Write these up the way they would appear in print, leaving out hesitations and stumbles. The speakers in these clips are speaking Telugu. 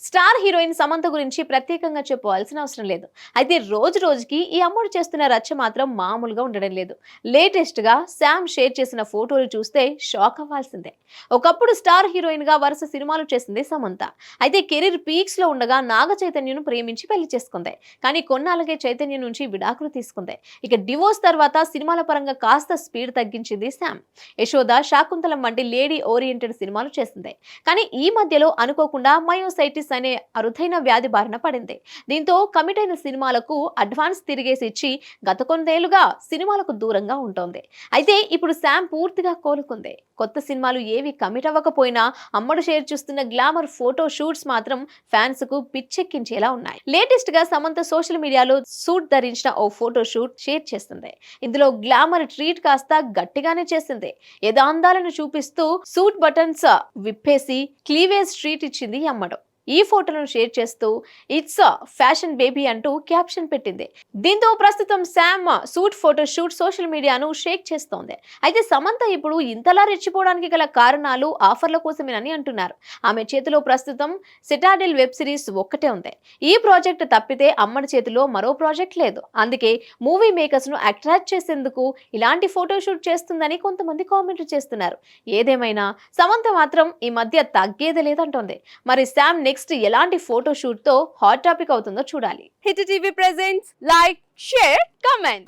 స్టార్ హీరోయిన్ సమంత గురించి ప్రత్యేకంగా చెప్పవలసిన అవసరం లేదు. అయితే రోజు రోజుకి ఈ అమ్మడు చేస్తున్న రచ్చ మాత్రం మామూలుగా ఉండడం లేదు. లేటెస్ట్ గా శామ్ షేర్ చేసిన ఫోటోలు చూస్తే షాక్ అవ్వాల్సిందే. ఒకప్పుడు స్టార్ హీరోయిన్ గా వరుస సినిమాలు చేసింది సమంత. అయితే కెరీర్ పీక్స్ లో ఉండగా నాగ చైతన్యను ప్రేమించి పెళ్లి చేసుకుంది. కానీ కొన్నాళ్ళకే చైతన్య నుంచి విడాకులు తీసుకుంది. ఇక డివోర్స్ తర్వాత సినిమాల పరంగా కాస్త స్పీడ్ తగ్గించింది శామ్. యశోద, శాకుంతలం వంటి లేడీ ఓరియంటెడ్ సినిమాలు చేసింది. కానీ ఈ మధ్యలో అనుకోకుండా మయోసైటిస్ అనే అరుదైన వ్యాధి బారిన పడింది. దీంతో కమిట్ అయిన సినిమాలకు అడ్వాన్స్ తిరిగేసి ఇచ్చి గత కొన్నేళ్లుగా సినిమాలకు దూరంగా ఉంటోంది. అయితే ఇప్పుడు శామ్ పూర్తిగా కోలుకుంది. కొత్త సినిమాలు ఏవి కమిట్ అవ్వకపోయినా అమ్మడు షేర్ చేస్తున్న గ్లామర్ ఫోటో షూట్స్ మాత్రం ఫ్యాన్స్ కు పిచ్చెక్కించేలా ఉన్నాయి. లేటెస్ట్ గా సమంత సోషల్ మీడియాలో సూట్ ధరించిన ఓ ఫోటో షూట్ షేర్ చేస్తుంది. ఇందులో గ్లామర్ ట్రీట్ కాస్త గట్టిగానే చేసింది. యదాందాలను చూపిస్తూ సూట్ బటన్స్ విప్పేసి క్లీవేజ్ ట్రీట్ ఇచ్చింది ఈ అమ్మడు. ఈ ఫోటోలను షేర్ చేస్తూ ఇట్స్ ఫ్యాషన్ బేబీ అంటూ క్యాప్షన్ పెట్టింది. దీంతో ప్రస్తుతం Sam suit photo shoot social మీడియాను షేక్ చేస్తోంది. అయితే సమంత ఇప్పుడు ఇంతలా రెచ్చిపోవడానికి గల కారణాలు ఆఫర్ల కోసమేనని అంటున్నారు. ఆమె చేతిలో ప్రస్తుతం సిటాడెల్ వెబ్ సిరీస్ ఒక్కటే ఉంది. ఈ ప్రాజెక్ట్ తప్పితే అమ్మడి చేతిలో మరో ప్రాజెక్ట్ లేదు. అందుకే మూవీ మేకర్స్ ను అట్రాక్ట్ చేసేందుకు ఇలాంటి ఫోటో షూట్ చేస్తుందని కొంతమంది కామెంట్లు చేస్తున్నారు. ఏదేమైనా సమంత మాత్రం ఈ మధ్య తగ్గేది లేదంటోంది. మరి శామ్ నెక్స్ట్ ఎలాంటి ఫోటో షూట్ తో హాట్ టాపిక్ అవుతుందో చూడాలి. Hit TV presents like, share, comment.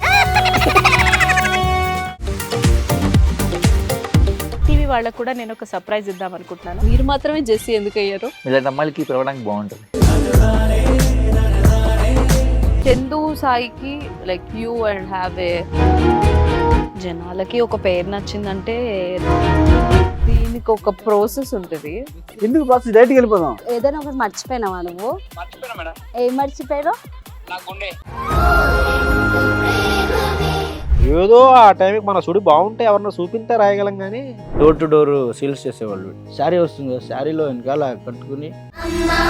TV వాళ్ళకు కూడా నేను ఒక సర్ప్రైజ్ ఇద్దాం అనుకుంటున్నాను. మీరు మాత్రమే జెస్సీ ఎందుకు అయ్యారు? ఇలాంటి అమ్మాయిలకి పిలవడానికి బాగుంటుంది. చందు సాయికి like you and have a జనాలకి ఒక పేరు నచ్చిందంటే దీనికి ఒక ప్రాసెస్ ఉంటుంది. ఎందుకు ప్రాసెస్ డైరెక్ట్కి వెళ్ళిపోదాం. ఏదైనా ఒకటి మర్చిపోయినావా నువ్వు? ఏం మర్చిపోయావు? ఏదో ఆ టైంకి మన సుడి బాగుంటే ఎవరన్నా చూపింటే రాయగలం కానీ డోర్ టు డోర్ సేల్స్ చేసేవాళ్ళు. శారీ వస్తుంది కదా, శారీలో వెనకాల కట్టుకుని అమ్మా